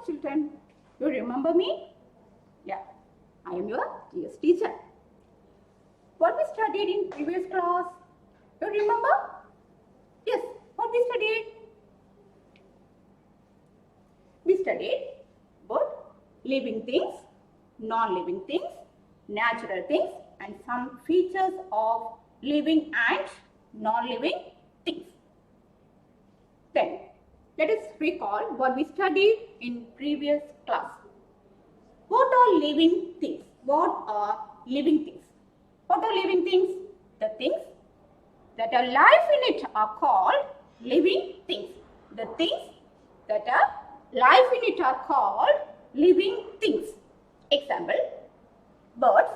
children. You remember me? Yeah, I am your GS teacher. What we studied in previous class? You remember? Yes, what we studied? We studied about living things, non-living things, natural things, and some features of living and non-living things. Then, let us recall what we studied in previous class. What are living things? What are living things? What are living things? The things that are life in it are called living things. The things that are life in it are called living things. Example, birds,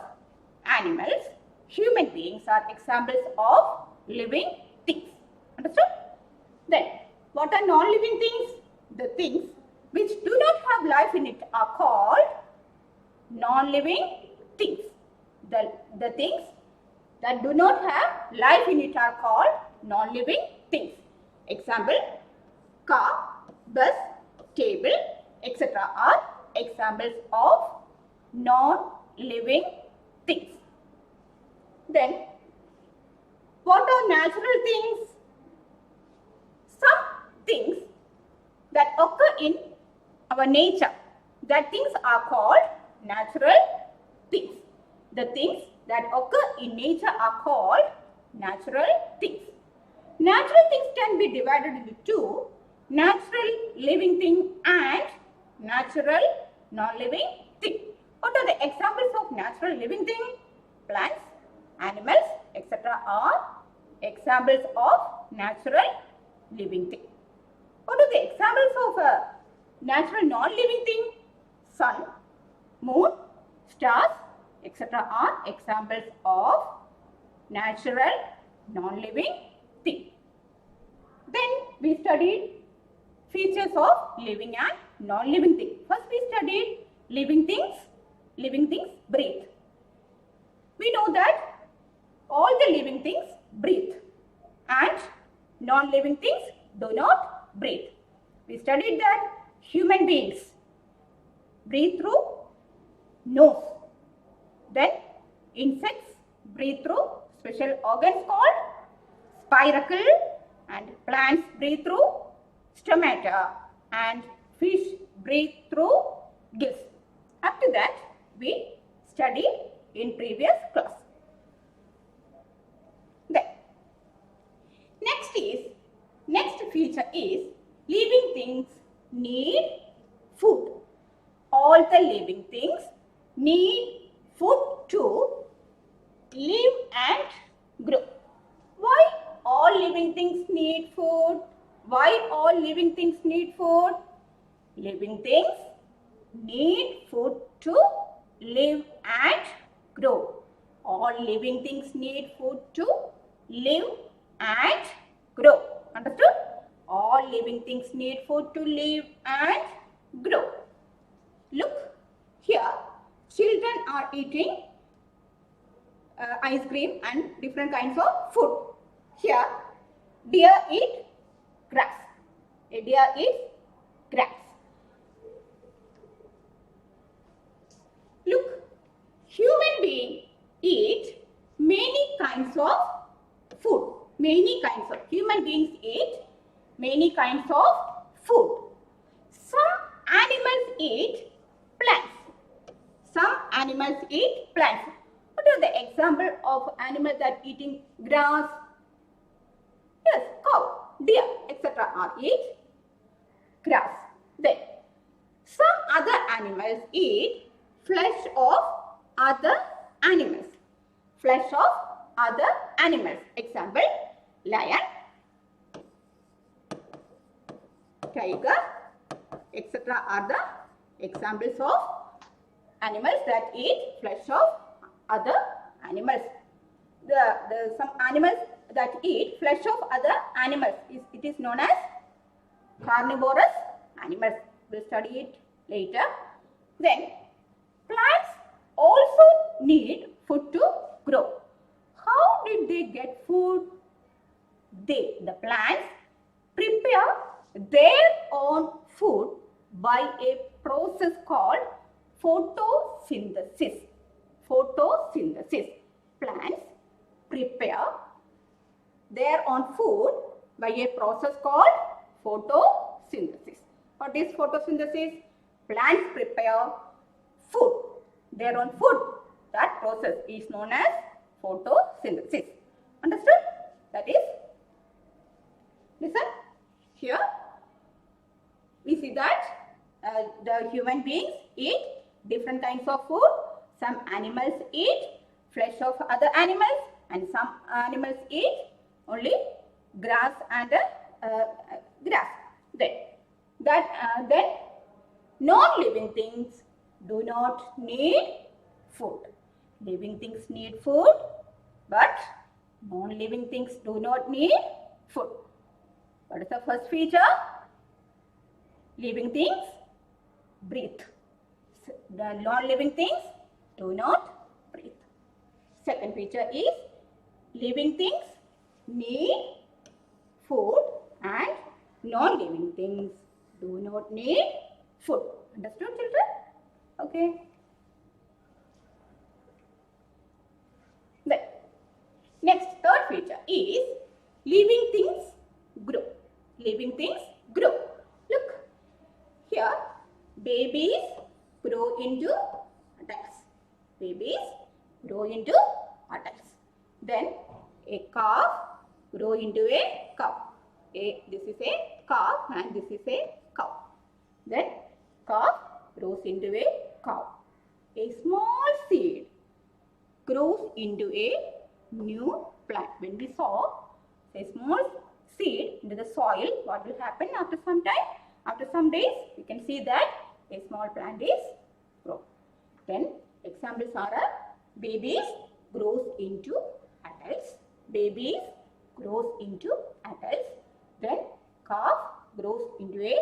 animals, human beings are examples of living things. Understood? Then, what are non-living things? The things which do not have life in it are called non-living things. The things that do not have life in it are called non-living things. Example, car, bus, table, etc. are examples of non-living things. Then, what are natural things? Some things that occur in our nature, that things are called natural things. The things that occur in nature are called natural things. Natural things can be divided into two: natural living thing and natural non-living thing. What are the examples of natural living thing? Plants, animals, etc. are examples of natural living thing. What are the examples of a natural non-living thing? Sun, moon, stars, etc. are examples of natural non-living thing. Then we studied features of living and non-living thing. First we studied living things. Living things breathe. We know that all the living things breathe and non-living things do not breathe. We studied that human beings breathe through nose. Then insects breathe through special organs called spiracle, and plants breathe through stomata, and fish breathe through gills. Up to that we studied in previous class. Then next feature is living things need food. All the living things need food to live and grow. Why all living things need food? Why all living things need food? Living things need food to live and grow. All living things need food to live and grow. Understood? All living things need food to live and grow. Look, here children are eating ice cream and different kinds of food. Here, deer eat grass. A deer eats grass. Look, human beings eat many kinds of food. Human beings eat many kinds of food. Some animals eat plants. Some animals eat plants. What are the example of animals that eating grass? Yes, cow, deer, etc. are eat grass. Then, some other animals eat flesh of other animals. Flesh of other animals. Example, lion, tiger, etc. are the examples of animals that eat flesh of other animals. Some animals that eat flesh of other animals, it is known as carnivorous animals. We'll study it later. Then, plants also need food to grow. How did they get food? The plants prepare their own food by a process called photosynthesis. Photosynthesis. Plants prepare their own food by a process called photosynthesis. What is photosynthesis? Plants prepare food, their own food. That process is known as photosynthesis. Understood? That is, listen, here we see that the human beings eat different kinds of food. Some animals eat flesh of other animals, and some animals eat only grass and grass. Then non-living things do not need food. Living things need food, but non-living things do not need food. What is the first feature? Living things breathe. The non-living things do not breathe. Second feature is living things need food and non-living things do not need food. Understood, children? Okay. Then, next, third feature is living things grow. Living things grow. Look, here babies grow into adults. Babies grow into adults. Then a calf grow into a cow. This is a calf and this is a cow. Then calf grows into a cow. A small seed grows into a new plant. When we sow a small seed into the soil, what will happen after some time? After some days, we can see that a small plant is grown. Then examples are babies grows into adults. Babies grows into adults. Then calf grows into a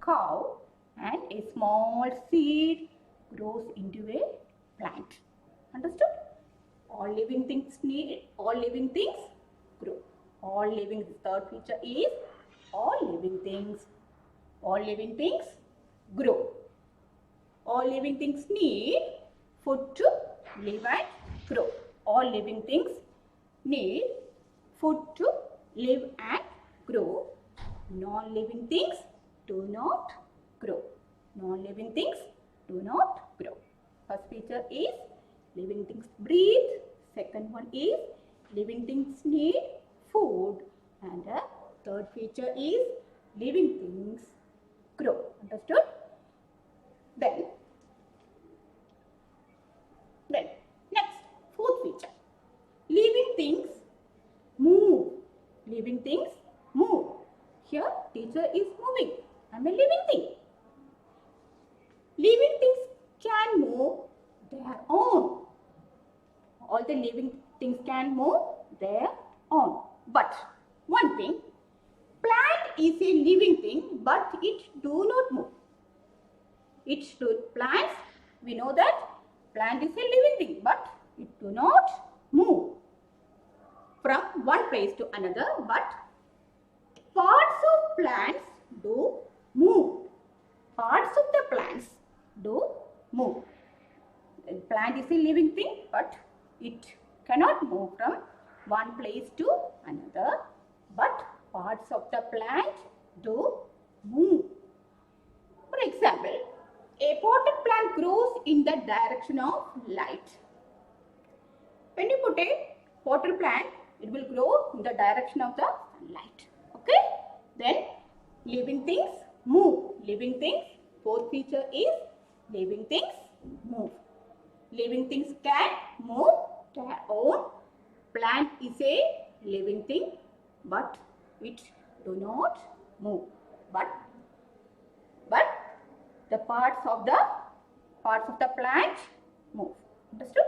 cow, and a small seed grows into a plant. Understood? All living things grow. All living, third feature is all living things grow. All living things need food to live and grow. All living things need food to live and grow. Non-living things do not grow. Non-living things do not grow. First feature is living things breathe. Second one is living things need food. And the third feature is living things grow. Understood? Then next, fourth feature. Living things move. Living things move. Here teacher is moving. I am a living thing. Living things can move their own. All the living things can move their own. But one thing, plant is a living thing, but it do not move. Plants, we know that plant is a living thing, but it do not move from one place to another, but parts of plants do move. Parts of the plants do move. The plant is a living thing, but it cannot move from one place to another, but parts of the plant do move. For example, a potted plant grows in the direction of light. When you put a potted plant, it will grow in the direction of the sunlight. Okay? Then living things move. Living things, fourth feature is living things move. Living things can move their own. Plant is a living thing, but it do not move. But the parts of the plant move. Understood?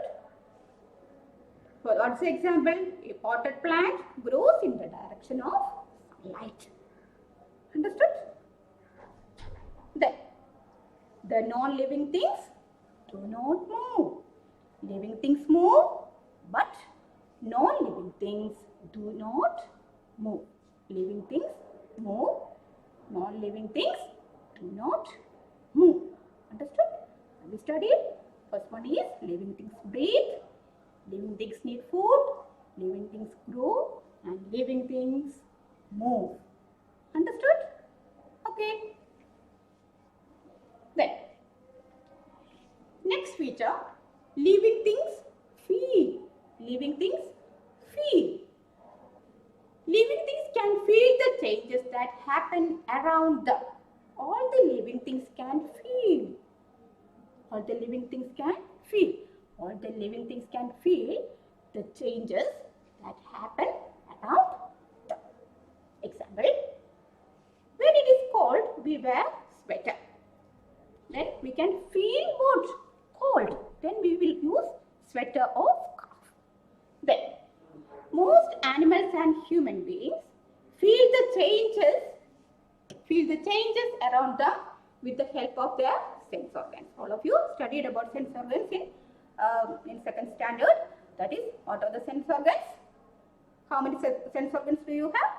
So what's the example? A potted plant grows in the direction of light. Understood? Then the non-living things do not move. Living things move, but non-living things do not move. Living things move, non-living things do not move. studied. First one is living things breathe, living things need food, living things grow, and living things move. Understood? Okay. Then, next feature, living things feel. Living things feel. Living things can feel the changes that happen around them. All the living things can feel. All the living things can feel. All the living things can feel the changes that happen around them. Example, when it is cold, we wear sweater. Then we can feel what? Cold. Then we will use sweater or scarf. Then, most animals and human beings feel the changes around them with the help of their sense organs. All of you studied about sense organs in second standard. That is, what are the sense organs? How many sense organs do you have?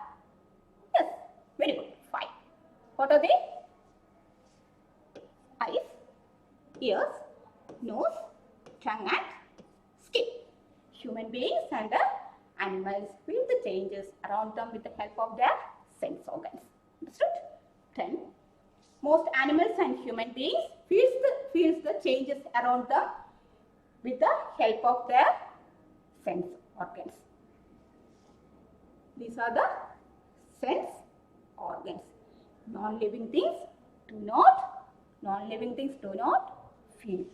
Yes, very good. 5. What are they? Eyes, ears, nose, tongue and skin. Human beings and animals feel the changes around them with the help of their sense organs. Understood? 10. Most animals and human beings feels the changes around them with the help of their sense organs. These are the sense organs. Non-living things do not feel.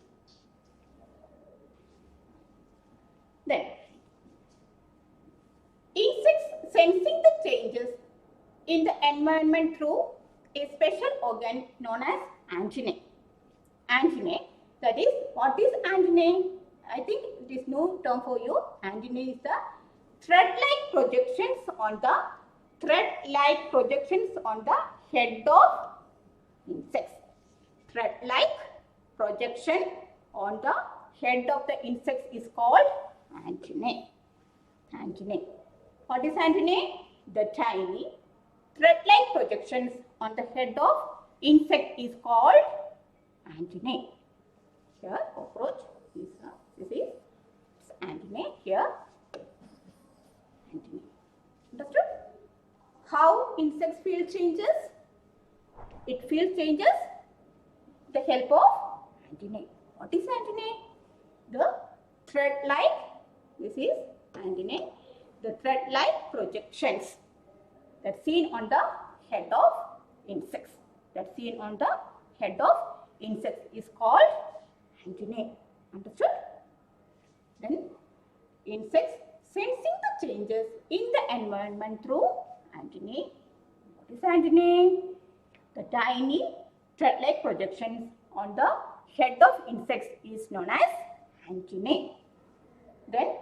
Then, insects sensing the changes in the environment through a special organ known as antennae. Antennae, that is, what is antennae? I think it is no term for you. Antennae is the thread-like projections on the head of insects. Thread-like projection on the head of the insects is called antennae. Antennae. What is antennae? The tiny thread-like projections on the head of insect is called antennae. Here, cockroach. This is antennae. Here, antennae. Understood? How insects feel changes? It feels changes with the help of antennae. What is antennae? The thread-like. This is antennae. The thread-like projections that's seen on the head of insects. That's seen on the head of insects is called antennae. Understood? Then, insects sensing the changes in the environment through antennae. What is antennae? The tiny thread-like projections on the head of insects is known as antennae. Then,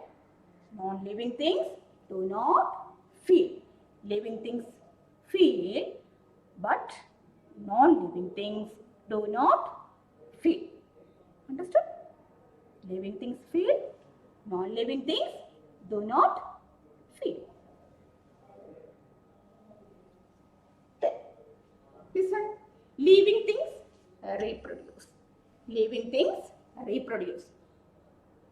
non-living things do not feel. Living things feel, but non-living things do not feel. Understood? Living things feel, non-living things do not feel. Then, this one, living things reproduce. Living things reproduce.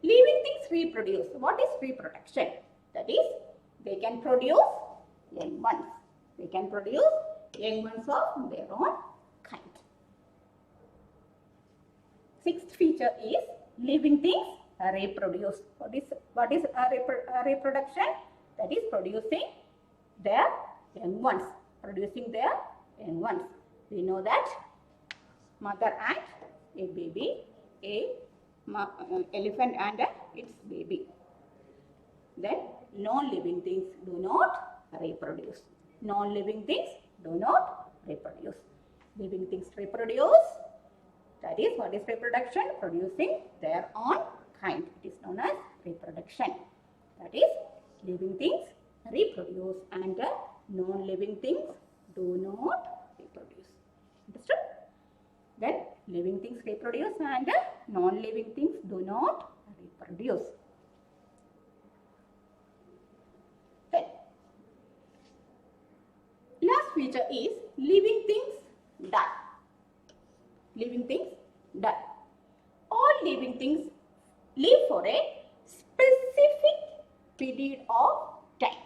Living things reproduce. What is reproduction? That is, they can produce young ones. They can produce young ones of their own kind. Sixth feature is living things reproduce. What is reproduction? That is producing their young ones. Producing their young ones. We know that mother and a baby, elephant and its baby. Then non-living things do not reproduce. Non-living things do not reproduce. Living things reproduce. That is, what is reproduction? Producing their own kind. It is known as reproduction. That is, living things reproduce and non-living things do not reproduce. Understood? Then, living things reproduce and non-living things do not reproduce. Then, last feature is living things die. Living things die. all living things live for a specific period of time.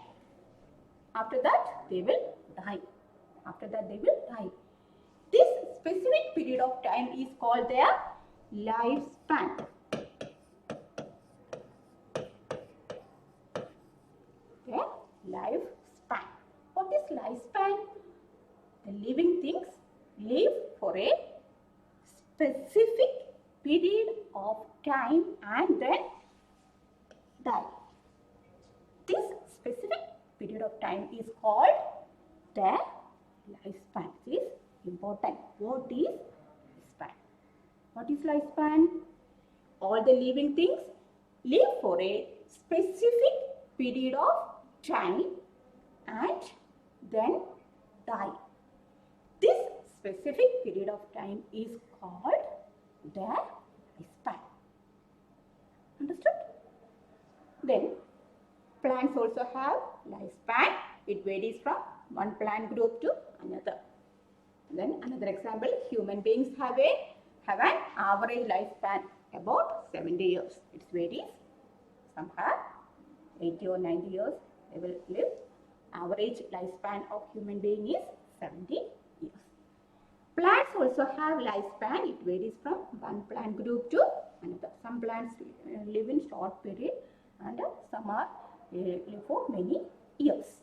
After that, they will die. After that, they will die. This specific period of time is called their lifespan. Their lifespan. What is lifespan? The living things live for a specific period of time and then die. This specific period of time is called their lifespan. This is important. What is lifespan? What is lifespan? All the living things live for a specific period of time and then die. This specific period of time is called their lifespan. Understood? Then plants also have lifespan. It varies from one plant group to another. Then another example, human beings have an average lifespan about 70 years. It varies. Some have 80 or 90 years. They will live. Average lifespan of human being is 70 years. Plants also have lifespan. It varies from one plant group to another. Some plants live in short period and some are live for many years.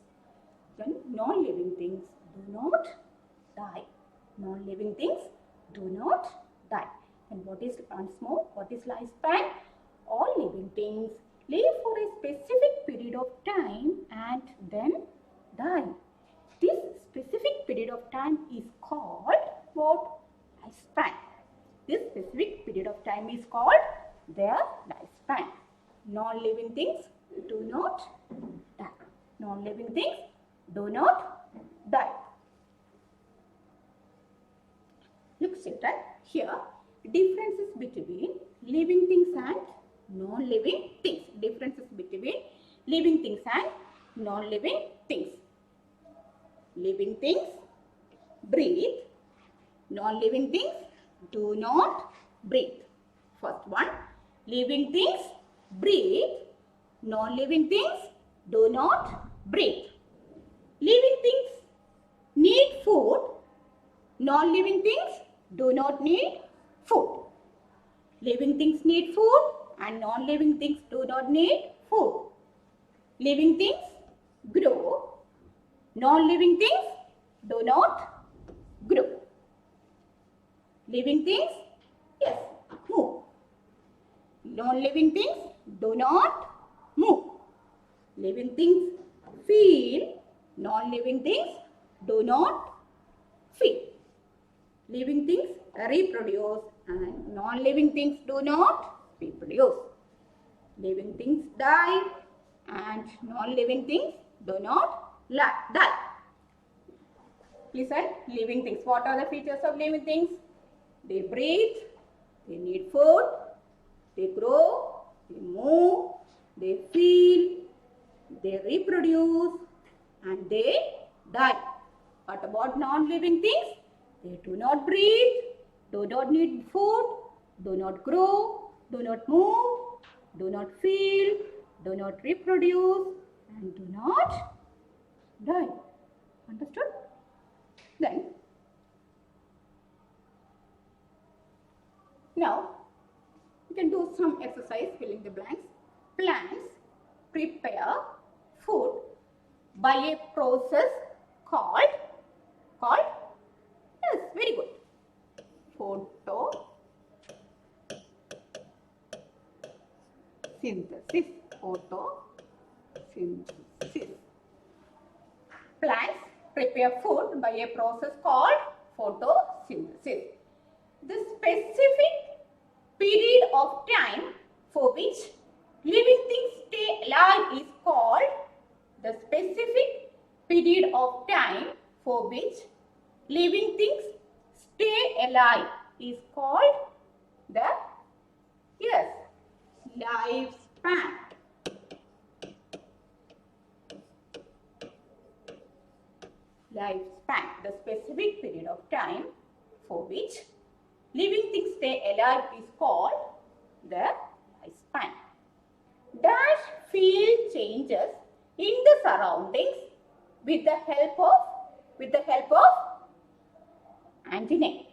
Then non-living things do not die. Non-living things do not die. And what is, once more, what is lifespan? All living things live for a specific period of time and then die. This specific period of time is called what? Lifespan. This specific period of time is called their lifespan. Non-living things do not die. Non-living things do not die. Look children, here differences between living things and non-living things. Differences between living things and non-living things. Living things breathe. Non-living things do not breathe. First one, living things breathe. Non-living things do not breathe. Living things need food. Non-living things do not need food. Living things need food and non-living things do not need food. Living things grow. Non-living things do not grow. Living things, yes, move. Non-living things do not move. Living things feel. Non-living things do not feel. Living things reproduce and non-living things do not reproduce. Living things die and non-living things do not die. Listen, living things. What are the features of living things? They breathe, they need food, they grow, they move, they feel, they reproduce and they die. What about non-living things? They do not breathe, do not need food, do not grow, do not move, do not feel, do not reproduce and do not die. Understood? Then, now we can do some exercise filling the blanks. Plants prepare food by a process called, yes, very good, photosynthesis. Photosynthesis. Plants prepare food by a process called photosynthesis. The specific period of time for which living things stay alive is called, the specific period of time for which living things stay alive is called the, yes, lifespan. Lifespan, the specific period of time for which living things stay alive is called the lifespan. Dash feel changes in the surroundings with the help of antennae.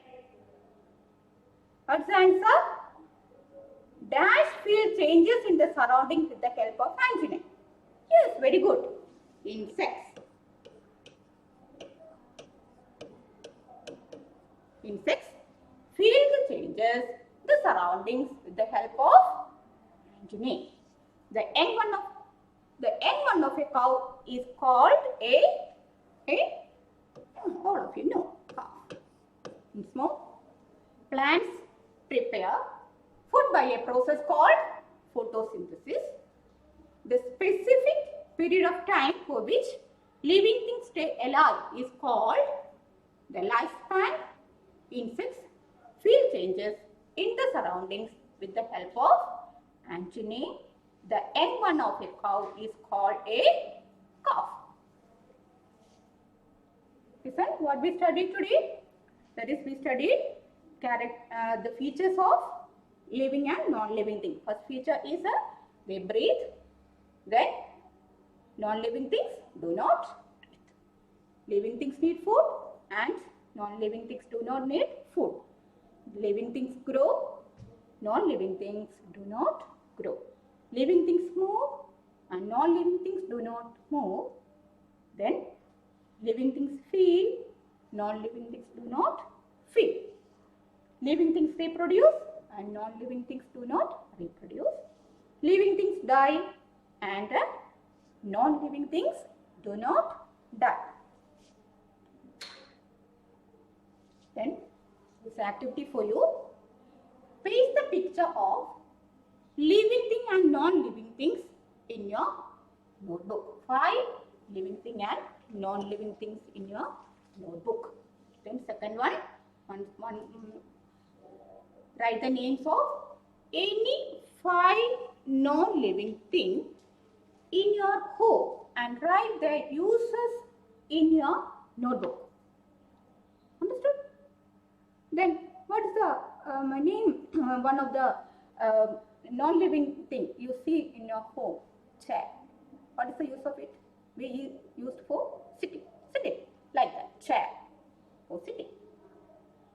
What's the answer? Dash feel changes in the surroundings with the help of antennae. Yes, very good. Insects. Insects feel the changes the surroundings with the help of antennae. The young one of a cow is called all of you know, calf. In small plants prepare food by a process called photosynthesis. The specific period of time for which living things stay alive is called the lifespan. Insects feel changes in the surroundings with the help of antennae. The young one of a cow is called a calf. Listen, what we studied today? That is, we studied the features of living and non-living things. First feature is they breathe. Then non-living things do not breathe. Living things need food and non-living things do not need food. Living things grow. Non-living things do not grow. Living things move and non-living things do not move. Then living things feel, non-living things do not feel. Living things reproduce and non-living things do not reproduce. Living things die and non-living things do not die. Then this activity for you. Paste the picture of living thing and non-living things in your notebook. 5 living thing and non-living things in your notebook. Then second one, write the names of any 5 non-living thing in your home and write their uses in your notebook. Understood? Then what is the name? One of the non-living thing you see in your home? Chair. What is the use of it? We used for sitting. Sitting like that. Chair for sitting.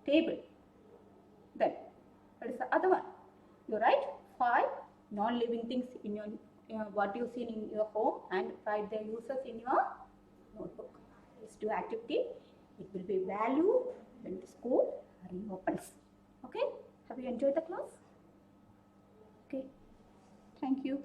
Table. Then what is the other one? You write 5 non-living things in your what you see in your home and write their uses in your notebook. These 2 activity, it will be valued when the school reopens. Okay? Have you enjoyed the class? Okay. Thank you.